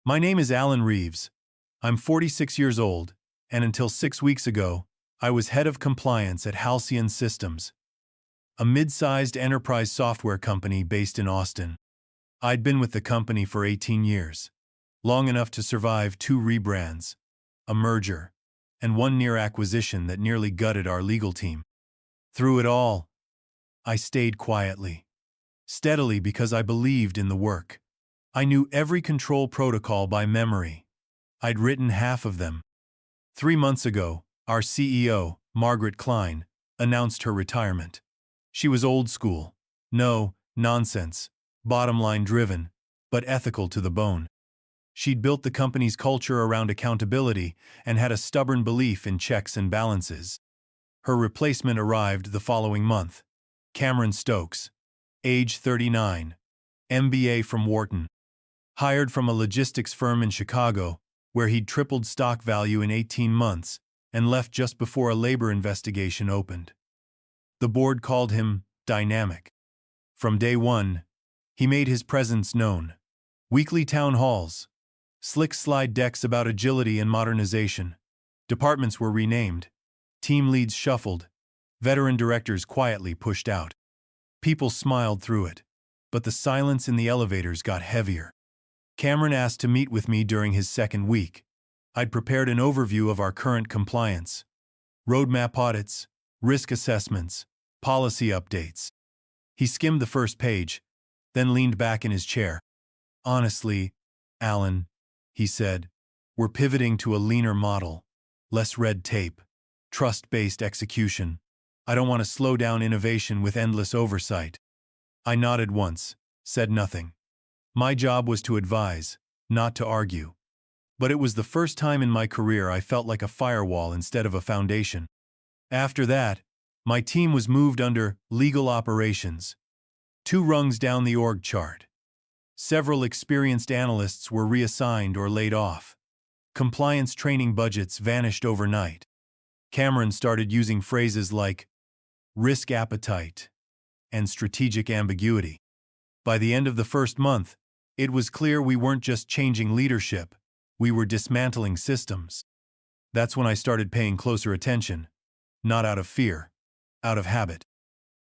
My name is Alan Reeves. I'm 46 years old, and until 6 weeks ago, I was head of compliance at Halcyon Systems, a mid-sized enterprise software company based in Austin. I'd been with the company for 18 years, long enough to survive 2 rebrands, a merger, and one near acquisition that nearly gutted our legal team. Through it all, I stayed quietly, steadily because I believed in the work. I knew every control protocol by memory. I'd written half of them. 3 months ago, our CEO, Margaret Klein, announced her retirement. She was old school. No nonsense, bottom-line driven, but ethical to the bone. She'd built the company's culture around accountability and had a stubborn belief in checks and balances. Her replacement arrived the following month. Cameron Stokes, age 39, MBA from Wharton. Hired from a logistics firm in Chicago, where he'd tripled stock value in 18 months and left just before a labor investigation opened. The board called him dynamic. From day one, he made his presence known. Weekly town halls, slick slide decks about agility and modernization. Departments were renamed. Team leads shuffled. Veteran directors quietly pushed out. People smiled through it, but the silence in the elevators got heavier. Cameron asked to meet with me during his second week. I'd prepared an overview of our current compliance, roadmap audits, risk assessments, policy updates. He skimmed the first page, then leaned back in his chair. "Honestly, Alan," he said, "we're pivoting to a leaner model, less red tape, trust-based execution. I don't want to slow down innovation with endless oversight." I nodded once, said nothing. My job was to advise, not to argue. But it was the first time in my career I felt like a firewall instead of a foundation. After that, my team was moved under legal operations, 2 rungs down the org chart. Several experienced analysts were reassigned or laid off. Compliance training budgets vanished overnight. Cameron started using phrases like risk appetite and strategic ambiguity. By the end of the first month, it was clear we weren't just changing leadership, we were dismantling systems. That's when I started paying closer attention, not out of fear, out of habit.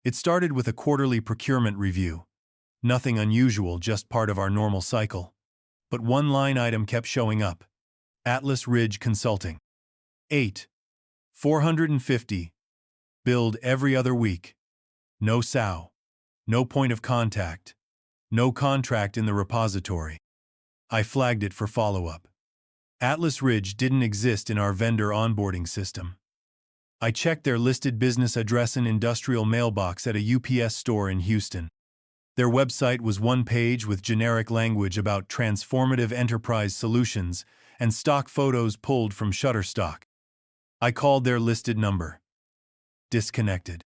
It started with a quarterly procurement review. Nothing unusual, just part of our normal cycle. But one line item kept showing up. Atlas Ridge Consulting. 8. 450. Billed every other week. No SOW. No point of contact. No contract in the repository. I flagged it for follow-up. Atlas Ridge didn't exist in our vendor onboarding system. I checked their listed business address and industrial mailbox at a UPS store in Houston. Their website was one page with generic language about transformative enterprise solutions and stock photos pulled from Shutterstock. I called their listed number. Disconnected.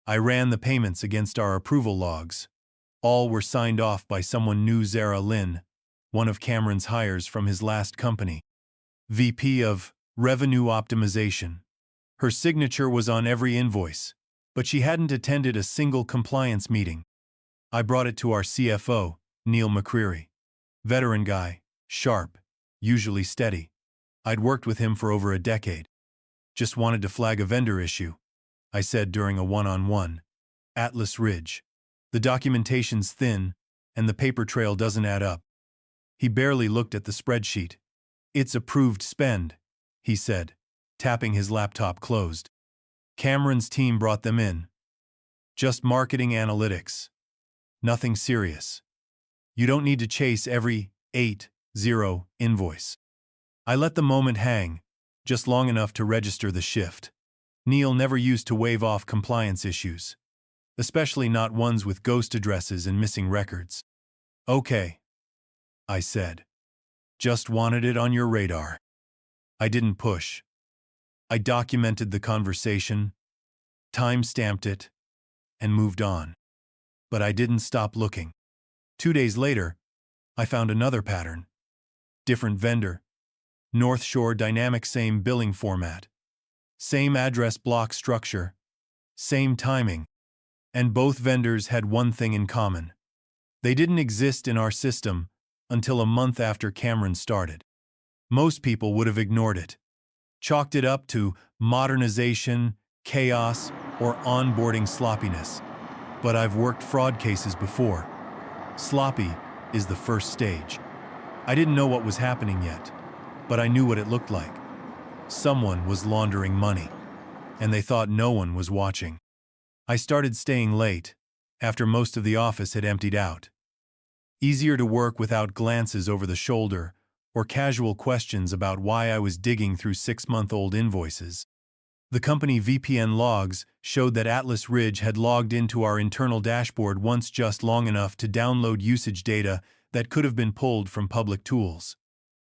I ran the payments against our approval logs. All were signed off by someone new, Zara Lynn, one of Cameron's hires from his last company. VP of Revenue Optimization. Her signature was on every invoice, but she hadn't attended a single compliance meeting. I brought it to our CFO, Neil McCreary. Veteran guy, sharp, usually steady. I'd worked with him for over a decade. "Just wanted to flag a vendor issue," I said during a one-on-one. "Atlas Ridge. The documentation's thin, and the paper trail doesn't add up." He barely looked at the spreadsheet. "It's approved spend," he said, tapping his laptop closed. Cameron's team brought them in. "Just marketing analytics. Nothing serious. You don't need to chase every 8-0 invoice." I let the moment hang, just long enough to register the shift. Neil never used to wave off compliance issues, especially not ones with ghost addresses and missing records. "Okay," I said. "Just wanted it on your radar." I didn't push. I documented the conversation, time-stamped it, and moved on. But I didn't stop looking. 2 days later, I found another pattern. Different vendor. North Shore Dynamic, same billing format. Same address block structure. Same timing. And both vendors had one thing in common. They didn't exist in our system until a month after Cameron started. Most people would have ignored it, chalked it up to modernization, chaos, or onboarding sloppiness. But I've worked fraud cases before. Sloppy is the first stage. I didn't know what was happening yet, but I knew what it looked like. Someone was laundering money, and they thought no one was watching. I started staying late, after most of the office had emptied out. Easier to work without glances over the shoulder or casual questions about why I was digging through 6-month-old invoices. The company VPN logs showed that Atlas Ridge had logged into our internal dashboard once just long enough to download usage data that could have been pulled from public tools.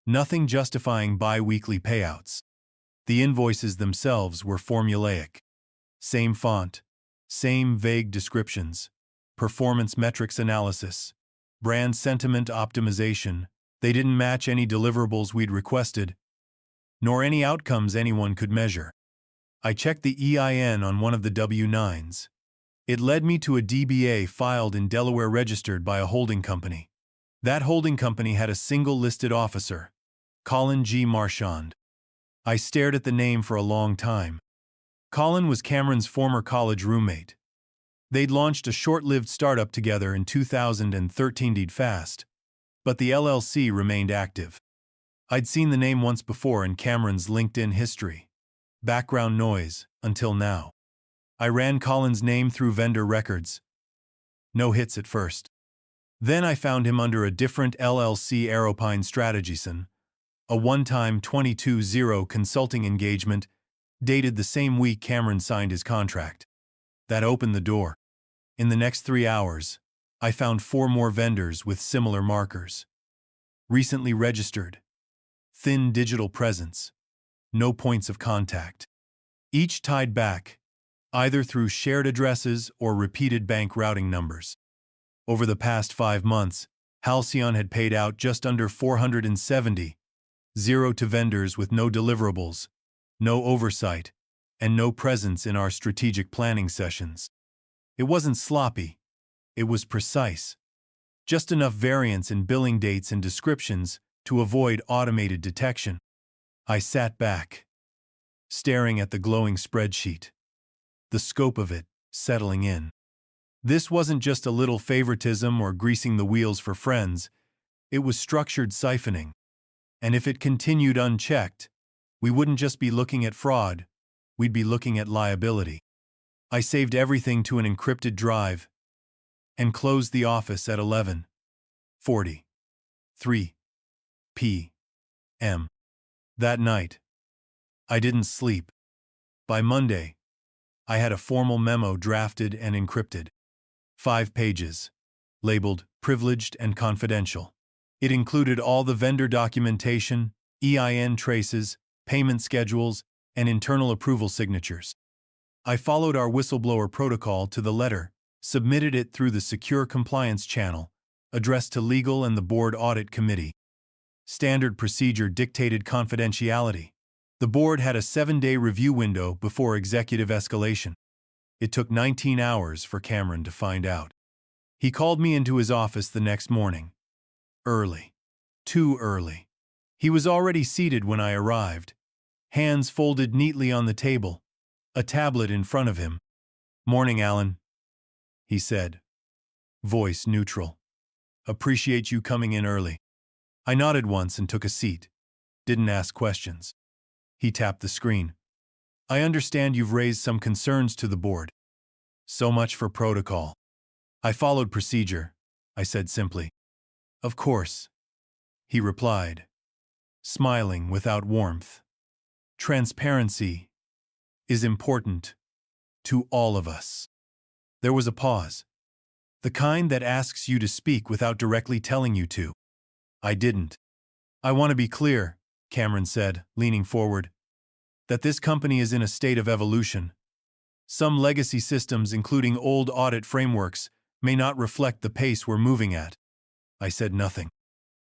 Nothing justifying bi-weekly payouts. The invoices themselves were formulaic. Same font, same vague descriptions, performance metrics analysis, brand sentiment optimization. They didn't match any deliverables we'd requested, nor any outcomes anyone could measure. I checked the EIN on one of the W-9s. It led me to a DBA filed in Delaware registered by a holding company. That holding company had a single listed officer, Colin G. Marchand. I stared at the name for a long time. Colin was Cameron's former college roommate. They'd launched a short-lived startup together in 2013 'd fast, but the LLC remained active. I'd seen the name once before in Cameron's LinkedIn history. Background noise, until now. I ran Colin's name through vendor records. No hits at first. Then I found him under a different LLC, Aeropine Strategyson, a one-time 22-0 consulting engagement dated the same week Cameron signed his contract. That opened the door. In the next 3 hours, I found 4 more vendors with similar markers. Recently registered. Thin digital presence. No points of contact. Each tied back, either through shared addresses or repeated bank routing numbers. Over the past 5 months, Halcyon had paid out just under $470, zero to vendors with no deliverables, no oversight, and no presence in our strategic planning sessions. It wasn't sloppy. It was precise. Just enough variance in billing dates and descriptions to avoid automated detection. I sat back, staring at the glowing spreadsheet, the scope of it settling in. This wasn't just a little favoritism or greasing the wheels for friends. It was structured siphoning. And if it continued unchecked, we wouldn't just be looking at fraud, we'd be looking at liability. I saved everything to an encrypted drive and closed the office at 11:43 p.m. That night, I didn't sleep. By Monday, I had a formal memo drafted and encrypted. 5 pages, labeled Privileged and Confidential. It included all the vendor documentation, EIN traces, payment schedules, and internal approval signatures. I followed our whistleblower protocol to the letter, submitted it through the secure compliance channel, addressed to legal and the board audit committee. Standard procedure dictated confidentiality. The board had a 7-day review window before executive escalation. It took 19 hours for Cameron to find out. He called me into his office the next morning. Early. Too early. He was already seated when I arrived, hands folded neatly on the table, a tablet in front of him. "Morning, Alan," he said, voice neutral. "Appreciate you coming in early." I nodded once and took a seat. Didn't ask questions. He tapped the screen. "I understand you've raised some concerns to the board." "So much for protocol." "I followed procedure," I said simply. "Of course," he replied, smiling without warmth. "Transparency is important to all of us." There was a pause. The kind that asks you to speak without directly telling you to. I didn't. "I want to be clear," Cameron said, leaning forward, "that this company is in a state of evolution. Some legacy systems, including old audit frameworks, may not reflect the pace we're moving at." I said nothing.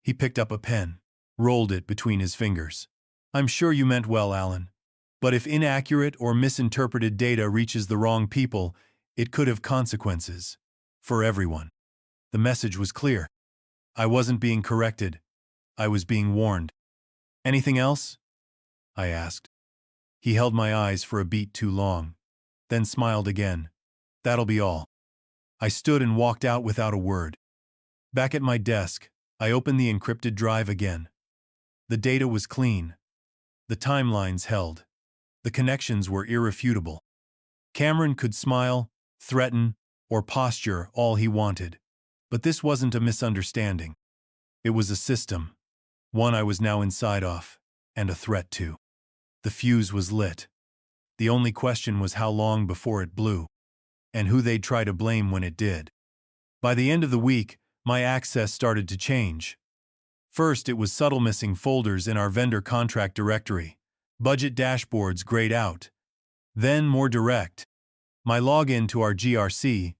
He picked up a pen, rolled it between his fingers. "I'm sure you meant well, Alan. But if inaccurate or misinterpreted data reaches the wrong people, it could have consequences. For everyone." The message was clear. I wasn't being corrected. I was being warned. Anything else? I asked. He held my eyes for a beat too long, then smiled again. That'll be all. I stood and walked out without a word. Back at my desk, I opened the encrypted drive again. The data was clean. The timelines held. The connections were irrefutable. Cameron could smile, threaten, or posture all he wanted. But this wasn't a misunderstanding. It was a system, one I was now inside of, and a threat to. The fuse was lit. The only question was how long before it blew, and who they'd try to blame when it did. By the end of the week, my access started to change. First, it was subtle missing folders in our vendor contract directory, budget dashboards grayed out. Then, more direct, my login to our GRC,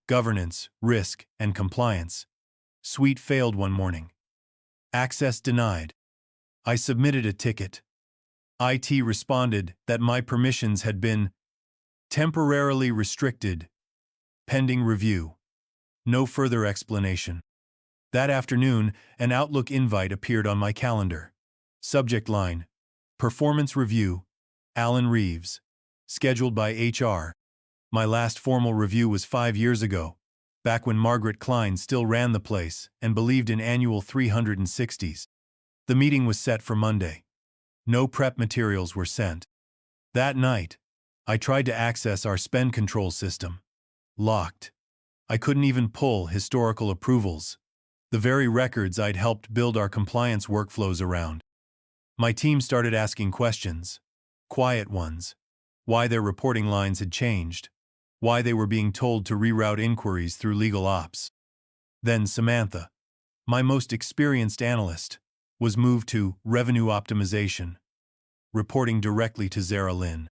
governance, risk, and compliance suite failed one morning. Access denied. I submitted a ticket. IT responded that my permissions had been temporarily restricted, pending review. No further explanation. That afternoon, an Outlook invite appeared on my calendar. Subject line: Performance Review, Alan Reeves. Scheduled by HR. My last formal review was 5 years ago, back when Margaret Klein still ran the place and believed in annual 360s. The meeting was set for Monday. No prep materials were sent. That night, I tried to access our spend control system. Locked. I couldn't even pull historical approvals, the very records I'd helped build our compliance workflows around. My team started asking questions. Quiet ones. Why their reporting lines had changed. Why they were being told to reroute inquiries through legal ops. Then Samantha, my most experienced analyst, was moved to revenue optimization, reporting directly to Zara Lynn.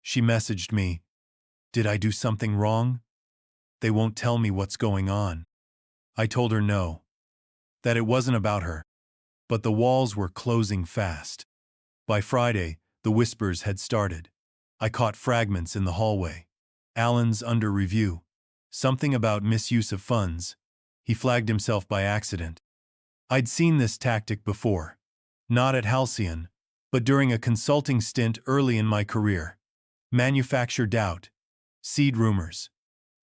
She messaged me, "Did I do something wrong? They won't tell me what's going on." I told her no, that it wasn't about her. But the walls were closing fast. By Friday, the whispers had started. I caught fragments in the hallway. Alan's under review. Something about misuse of funds. He flagged himself by accident. I'd seen this tactic before. Not at Halcyon, but during a consulting stint early in my career. Manufacture doubt. Seed rumors.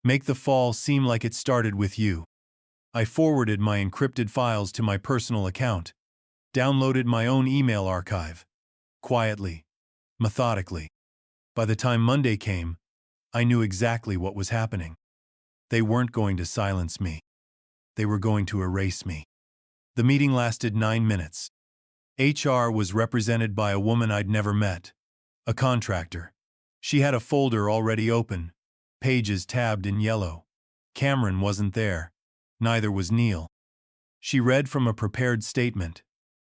Make the fall seem like it started with you. I forwarded my encrypted files to my personal account. Downloaded my own email archive. Quietly. Methodically. By the time Monday came, I knew exactly what was happening. They weren't going to silence me. They were going to erase me. The meeting lasted 9 minutes. HR was represented by a woman I'd never met. A contractor. She had a folder already open. Pages tabbed in yellow. Cameron wasn't there. Neither was Neil. She read from a prepared statement.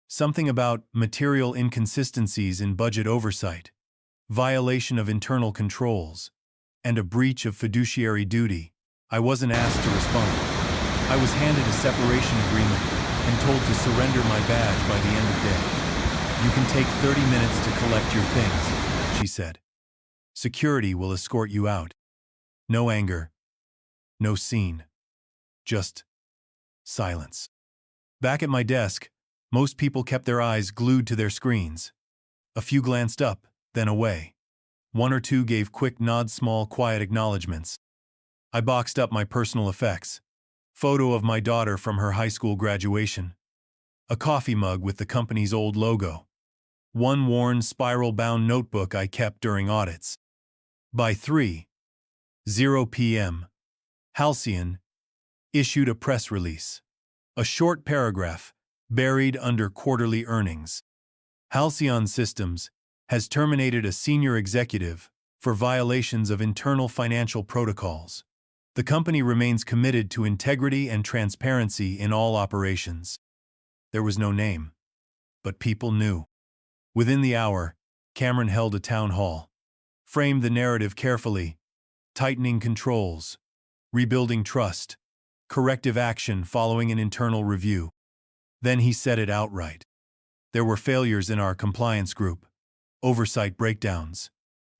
Something about material inconsistencies in budget oversight, violation of internal controls, and a breach of fiduciary duty. I wasn't asked to respond. I was handed a separation agreement and told to surrender my badge by the end of day. "You can take 30 minutes to collect your things," she said. "Security will escort you out." No anger. No scene. Just silence. Back at my desk, most people kept their eyes glued to their screens. A few glanced up, then away. One or two gave quick nods, small, quiet acknowledgments. I boxed up my personal effects. Photo of my daughter from her high school graduation. A coffee mug with the company's old logo. One worn, spiral-bound notebook I kept during audits. By 3:00 p.m., Halcyon issued a press release. A short paragraph, buried under quarterly earnings. Halcyon Systems has terminated a senior executive for violations of internal financial protocols. The company remains committed to integrity and transparency in all operations. There was no name, but people knew. Within the hour, Cameron held a town hall, framed the narrative carefully, tightening controls, rebuilding trust, corrective action following an internal review. Then he said it outright. There were failures in our compliance group, oversight breakdowns.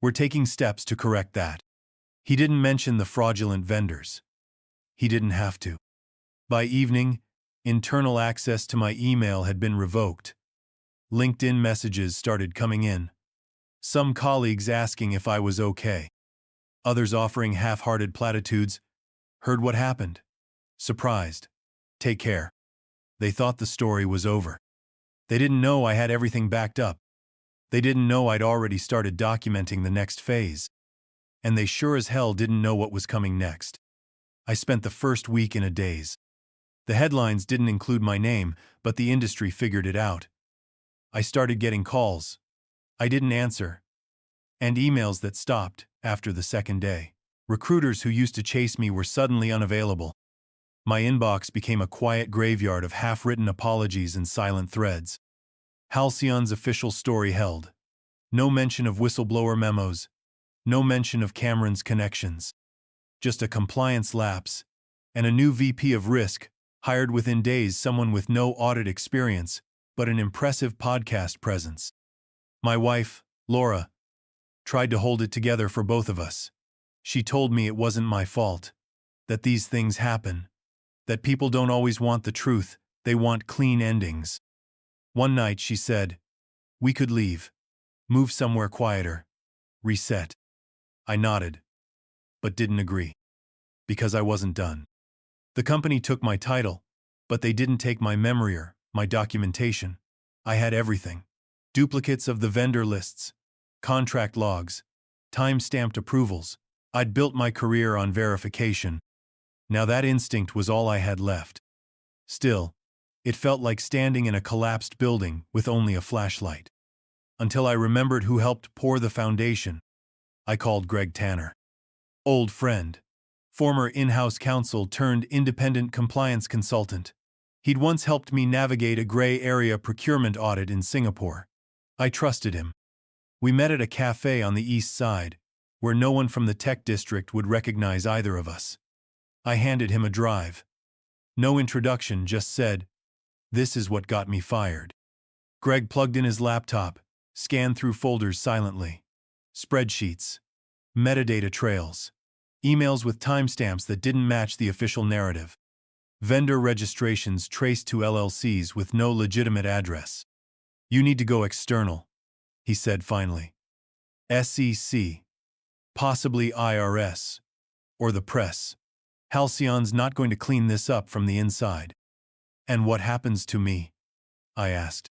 We're taking steps to correct that. He didn't mention the fraudulent vendors. He didn't have to. By evening, Internal access to my email had been revoked. LinkedIn messages started coming in. Some colleagues asking if I was okay. Others offering half-hearted platitudes. Heard what happened. Surprised. Take care. They thought the story was over. They didn't know I had everything backed up. They didn't know I'd already started documenting the next phase. And they sure as hell didn't know what was coming next. I spent the first week in a daze. The headlines didn't include my name, but the industry figured it out. I started getting calls. I didn't answer. And emails that stopped after the second day. Recruiters who used to chase me were suddenly unavailable. My inbox became a quiet graveyard of half-written apologies and silent threads. Halcyon's official story held. No mention of whistleblower memos. No mention of Cameron's connections. Just a compliance lapse. And a new VP of risk, hired within days, someone with no audit experience, but an impressive podcast presence. My wife, Laura, tried to hold it together for both of us. She told me it wasn't my fault, that these things happen, that people don't always want the truth, they want clean endings. One night she said, we could leave, move somewhere quieter, reset. I nodded, but didn't agree, because I wasn't done. The company took my title, but they didn't take my memory or my documentation. I had everything. Duplicates of the vendor lists, contract logs, time-stamped approvals. I'd built my career on verification. Now that instinct was all I had left. Still, it felt like standing in a collapsed building with only a flashlight. Until I remembered who helped pour the foundation. I called Greg Tanner. Old friend. Former in-house counsel turned independent compliance consultant. He'd once helped me navigate a gray area procurement audit in Singapore. I trusted him. We met at a cafe on the east side, where no one from the tech district would recognize either of us. I handed him a drive. No introduction, just said, "This is what got me fired." Greg plugged in his laptop, scanned through folders silently. Spreadsheets, metadata trails, emails with timestamps that didn't match the official narrative, vendor registrations traced to LLCs with no legitimate address. "You need to go external," he said finally. "SEC, possibly IRS, or the press. Halcyon's not going to clean this up from the inside." "And what happens to me?" I asked.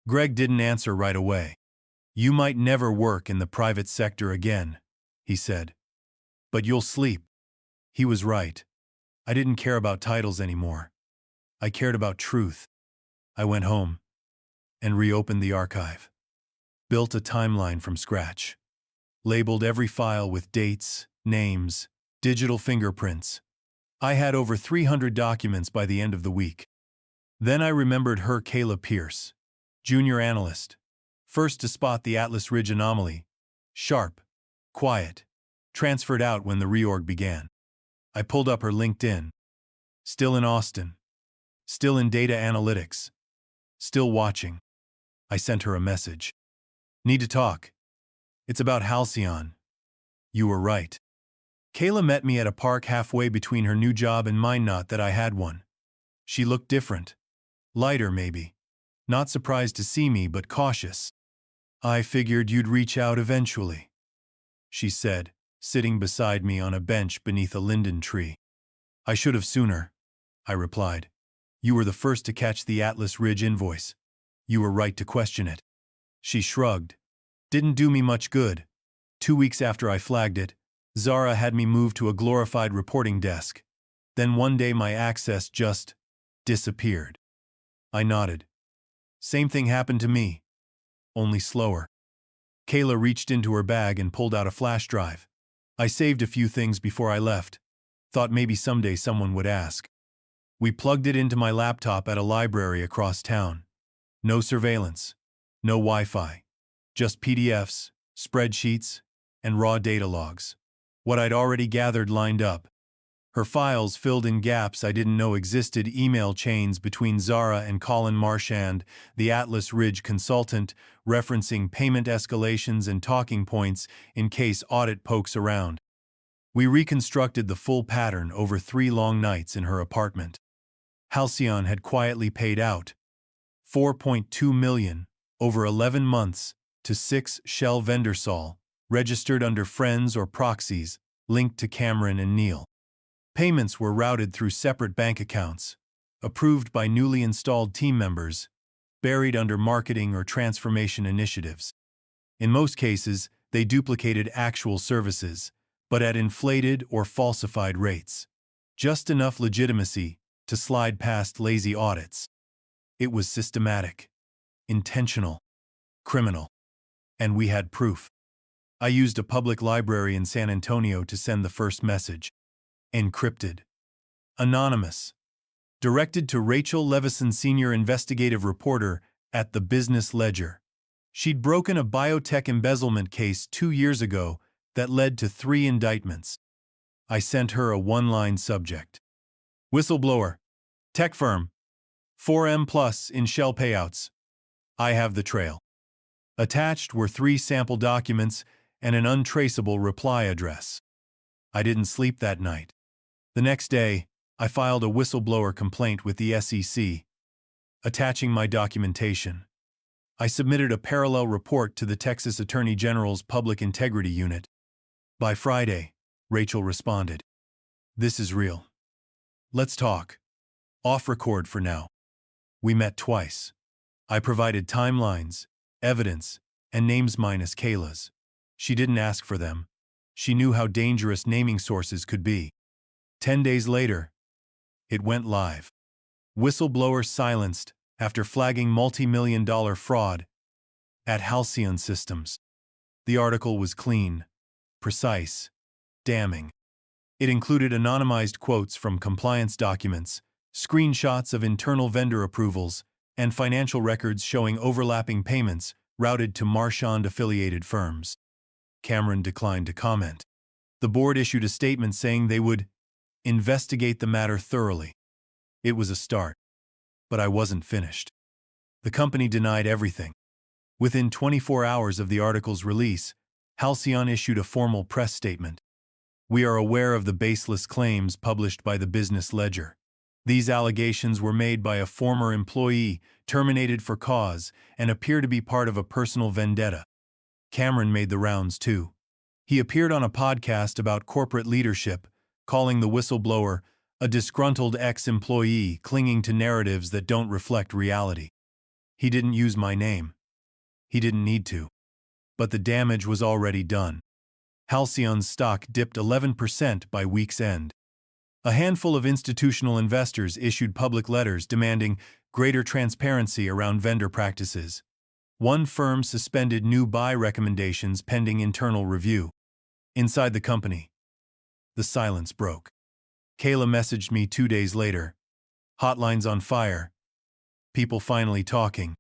Greg didn't answer right away. "You might never work in the private sector again," he said. "But you'll sleep." He was right. I didn't care about titles anymore. I cared about truth. I went home and reopened the archive. Built a timeline from scratch. Labeled every file with dates, names, digital fingerprints. I had over 300 documents by the end of the week. Then I remembered her, Kayla Pierce, junior analyst, first to spot the Atlas Ridge anomaly. Sharp, quiet, transferred out when the reorg began. I pulled up her LinkedIn. Still in Austin. Still in data analytics. Still watching. I sent her a message. "Need to talk. It's about Halcyon." "You were right." Kayla met me at a park halfway between her new job and mine, not that I had one. She looked different. Lighter, maybe. Not surprised to see me, but cautious. "I figured you'd reach out eventually," she said, sitting beside me on a bench beneath a linden tree. "I should have sooner," I replied. "You were the first to catch the Atlas Ridge invoice. You were right to question it." She shrugged. "Didn't do me much good. 2 weeks after I flagged it, Zara had me moved to a glorified reporting desk. Then one day my access just disappeared." I nodded. "Same thing happened to me. Only slower." Kayla reached into her bag and pulled out a flash drive. "I saved a few things before I left. Thought maybe someday someone would ask." We plugged it into my laptop at a library across town. No surveillance. No Wi-Fi. Just PDFs, spreadsheets, and raw data logs. What I'd already gathered lined up. Her files filled in gaps I didn't know existed, email chains between Zara and Colin Marchand, the Atlas Ridge consultant, referencing payment escalations and talking points in case audit pokes around. We reconstructed the full pattern over 3 long nights in her apartment. Halcyon had quietly paid out $4.2 million over 11 months to 6 Shell vendors registered under friends or proxies linked to Cameron and Neil. Payments were routed through separate bank accounts, approved by newly installed team members, buried under marketing or transformation initiatives. In most cases, they duplicated actual services, but at inflated or falsified rates. Just enough legitimacy to slide past lazy audits. It was systematic, intentional, criminal. And we had proof. I used a public library in San Antonio to send the first message. Encrypted. Anonymous. Directed to Rachel Levison, senior investigative reporter at the Business Ledger. She'd broken a biotech embezzlement case 2 years ago that led to 3 indictments. I sent her a one-line subject. Whistleblower. Tech firm. 4M plus in Shell payouts. I have the trail. Attached were 3 sample documents and an untraceable reply address. I didn't sleep that night. The next day, I filed a whistleblower complaint with the SEC. Attaching my documentation, I submitted a parallel report to the Texas Attorney General's Public Integrity Unit. By Friday, Rachel responded. This is real. Let's talk. Off record for now. We met twice. I provided timelines, evidence, and names minus Kayla's. She didn't ask for them. She knew how dangerous naming sources could be. 10 days later, it went live. Whistleblower silenced after flagging multi-million-dollar fraud at Halcyon Systems. The article was clean, precise, damning. It included anonymized quotes from compliance documents, screenshots of internal vendor approvals, and financial records showing overlapping payments routed to Marchand-affiliated firms. Cameron declined to comment. The board issued a statement saying they would investigate the matter thoroughly. It was a start. But I wasn't finished. The company denied everything. Within 24 hours of the article's release, Halcyon issued a formal press statement. We are aware of the baseless claims published by the Business Ledger. These allegations were made by a former employee terminated for cause and appear to be part of a personal vendetta. Cameron made the rounds too. He appeared on a podcast about corporate leadership, calling the whistleblower a disgruntled ex-employee clinging to narratives that don't reflect reality. He didn't use my name. He didn't need to. But the damage was already done. Halcyon's stock dipped 11% by week's end. A handful of institutional investors issued public letters demanding greater transparency around vendor practices. One firm suspended new buy recommendations pending internal review. Inside the company, the silence broke. Kayla messaged me 2 days later. Hotlines on fire. People finally talking.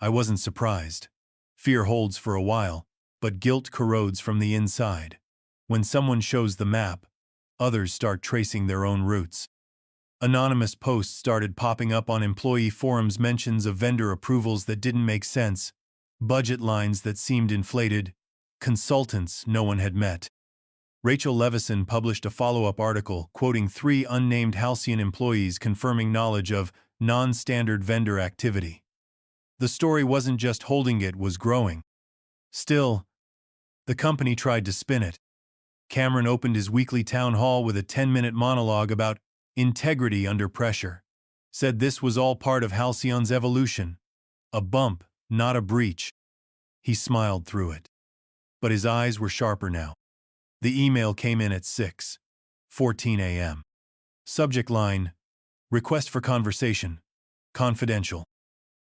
I wasn't surprised. Fear holds for a while, but guilt corrodes from the inside. When someone shows the map, others start tracing their own routes. Anonymous posts started popping up on employee forums, mentions of vendor approvals that didn't make sense, budget lines that seemed inflated, consultants no one had met. Rachel Levison published a follow-up article quoting 3 unnamed Halcyon employees confirming knowledge of non-standard vendor activity. The story wasn't just holding, it was growing. Still, the company tried to spin it. Cameron opened his weekly town hall with a 10-minute monologue about integrity under pressure. Said this was all part of Halcyon's evolution. A bump, not a breach. He smiled through it. But his eyes were sharper now. The email came in at 6:14 a.m. Subject line: Request for conversation. Confidential.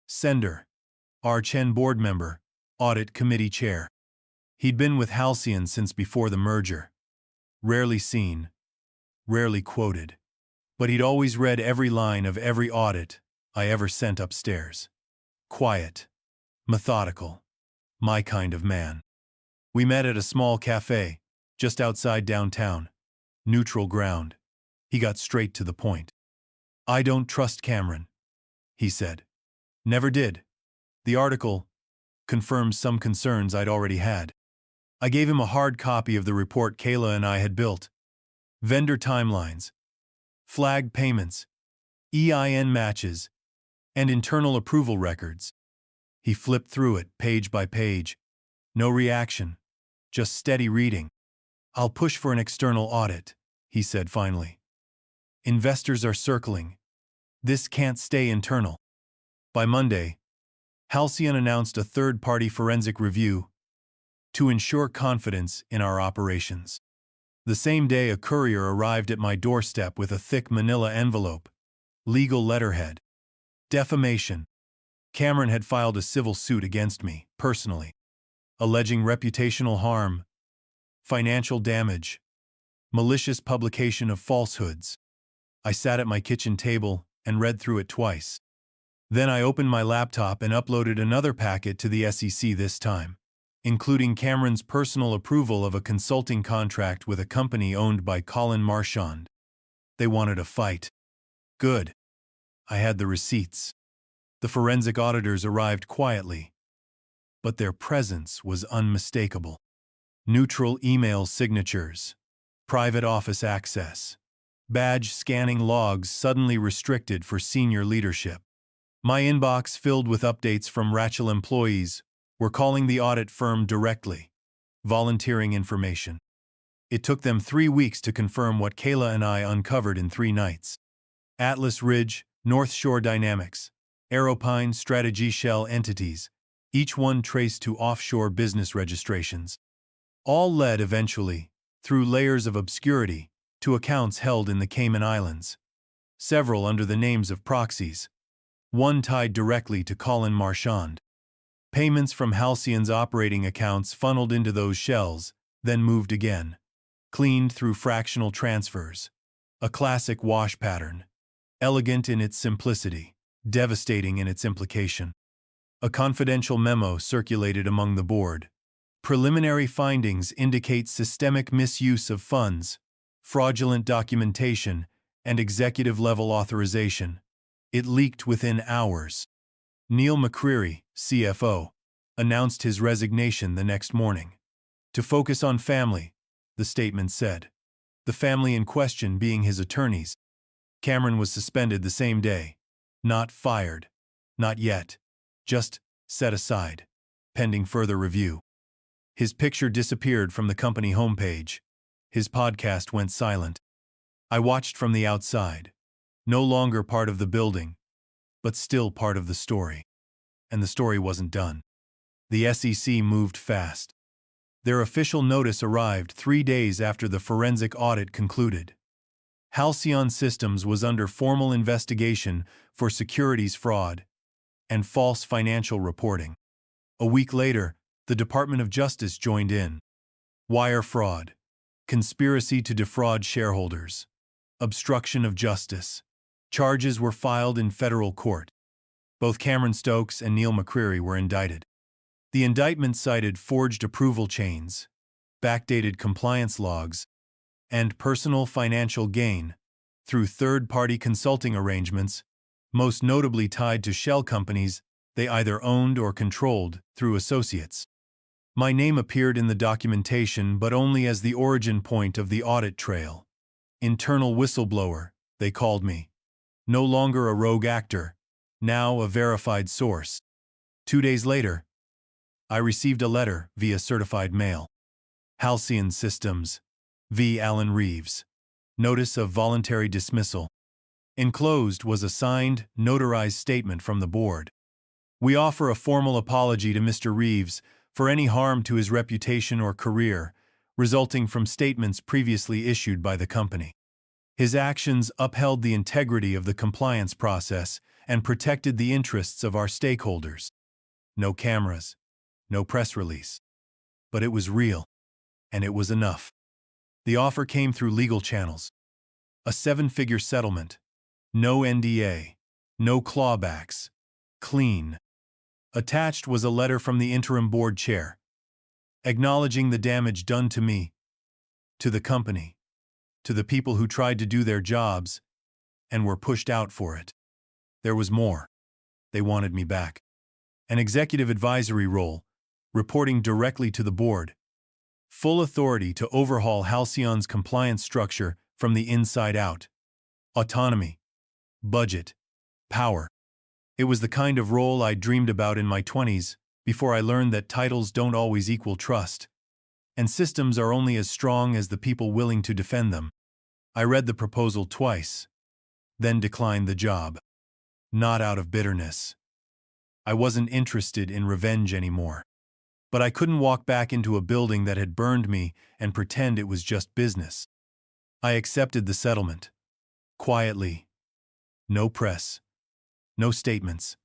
Sender: R. Chen, board member, audit committee chair. He'd been with Halcyon since before the merger. Rarely seen, rarely quoted. But he'd always read every line of every audit I ever sent upstairs. Quiet, methodical, my kind of man. We met at a small cafe, just outside downtown. Neutral ground. He got straight to the point. I don't trust Cameron, he said. Never did. The article confirms some concerns I'd already had. I gave him a hard copy of the report Kayla and I had built. Vendor timelines, flagged payments, EIN matches, and internal approval records. He flipped through it, page by page. No reaction, just steady reading. "I'll push for an external audit," he said finally. "Investors are circling. This can't stay internal." By Monday, Halcyon announced a third-party forensic review to ensure confidence in our operations. The same day, a courier arrived at my doorstep with a thick manila envelope. Legal letterhead. Defamation. Cameron had filed a civil suit against me, personally, alleging reputational harm, financial damage, malicious publication of falsehoods. I sat at my kitchen table and read through it twice. Then I opened my laptop and uploaded another packet to the SEC this time, including Cameron's personal approval of a consulting contract with a company owned by Colin Marchand. They wanted a fight. Good. I had the receipts. The forensic auditors arrived quietly, but their presence was unmistakable. Neutral email signatures, private office access, badge scanning logs suddenly restricted for senior leadership. My inbox filled with updates from Rachel employees were calling the audit firm directly, volunteering information. It took them 3 weeks to confirm what Kayla and I uncovered in 3 nights. Atlas Ridge, North Shore Dynamics, Aeropine Strategy Shell entities, each one traced to offshore business registrations. All led eventually, through layers of obscurity, to accounts held in the Cayman Islands. Several under the names of proxies. One tied directly to Colin Marchand. Payments from Halcyon's operating accounts funneled into those shells, then moved again. Cleaned through fractional transfers. A classic wash pattern. Elegant in its simplicity, devastating in its implication. A confidential memo circulated among the board. Preliminary findings indicate systemic misuse of funds, fraudulent documentation, and executive-level authorization. It leaked within hours. Neil McCreary, CFO, announced his resignation the next morning. To focus on family, the statement said. The family in question being his attorneys. Cameron was suspended the same day. Not fired. Not yet. Just set aside, pending further review. His picture disappeared from the company homepage. His podcast went silent. I watched from the outside. No longer part of the building, but still part of the story. And the story wasn't done. The SEC moved fast. Their official notice arrived 3 days after the forensic audit concluded. Halcyon Systems was under formal investigation for securities fraud and false financial reporting. A week later, the Department of Justice joined in. Wire fraud, conspiracy to defraud shareholders, obstruction of justice. Charges were filed in federal court. Both Cameron Stokes and Neil McCreary were indicted. The indictment cited forged approval chains, backdated compliance logs, and personal financial gain through third-party consulting arrangements, most notably tied to shell companies they either owned or controlled through associates. My name appeared in the documentation, but only as the origin point of the audit trail. Internal whistleblower, they called me. No longer a rogue actor, now a verified source. 2 days later, I received a letter via certified mail. Halcyon Systems, v. Alan Reeves. Notice of voluntary dismissal. Enclosed was a signed, notarized statement from the board. We offer a formal apology to Mr. Reeves for any harm to his reputation or career resulting from statements previously issued by the company. His actions upheld the integrity of the compliance process and protected the interests of our stakeholders. No cameras, no press release. But it was real, and it was enough. The offer came through legal channels. A 7-figure settlement. No NDA. No clawbacks. Clean. Attached was a letter from the interim board chair, acknowledging the damage done to me, to the company, to the people who tried to do their jobs and were pushed out for it. There was more. They wanted me back. An executive advisory role, reporting directly to the board. Full authority to overhaul Halcyon's compliance structure from the inside out. Autonomy. budget, power. It was the kind of role I dreamed about in my 20s before I learned that titles don't always equal trust, and systems are only as strong as the people willing to defend them. I read the proposal twice, then declined the job. Not out of bitterness. I wasn't interested in revenge anymore. But I couldn't walk back into a building that had burned me and pretend it was just business. I accepted the settlement. Quietly. No press. No statements.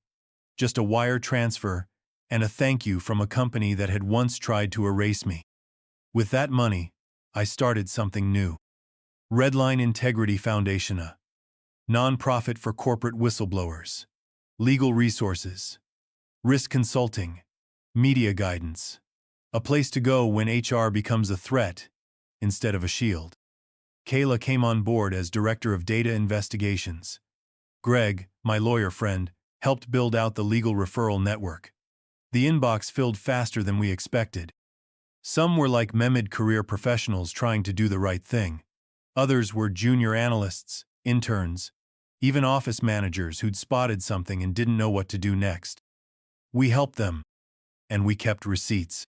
Just a wire transfer and a thank you from a company that had once tried to erase me. With that money, I started something new. Redline Integrity Foundation, a nonprofit for corporate whistleblowers, legal resources, risk consulting, media guidance, a place to go when HR becomes a threat instead of a shield. Kayla came on board as Director of Data Investigations. Greg, my lawyer friend, helped build out the legal referral network. The inbox filled faster than we expected. Some were like Mehmed career professionals trying to do the right thing. Others were junior analysts, interns, even office managers who'd spotted something and didn't know what to do next. We helped them, and we kept receipts.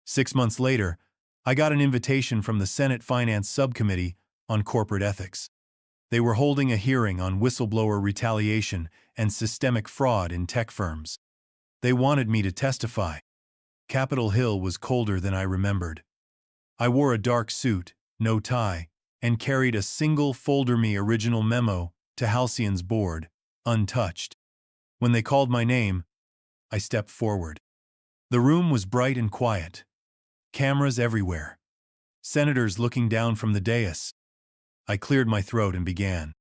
6 months later, I got an invitation from the Senate Finance Subcommittee on Corporate Ethics. They were holding a hearing on whistleblower retaliation and systemic fraud in tech firms. They wanted me to testify. Capitol Hill was colder than I remembered. I wore a dark suit, no tie, and carried a single folder-me original memo to Halcyon's board, untouched. When they called my name, I stepped forward. The room was bright and quiet. Cameras everywhere. Senators looking down from the dais. I cleared my throat and began.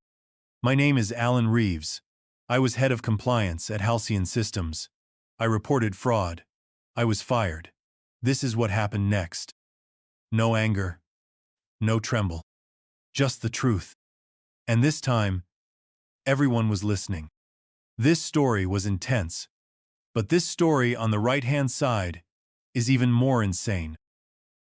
My name is Alan Reeves. I was head of compliance at Halcyon Systems. I reported fraud. I was fired. This is what happened next. No anger. No tremble. Just the truth. And this time, everyone was listening. This story was intense. But this story on the right-hand side is even more insane.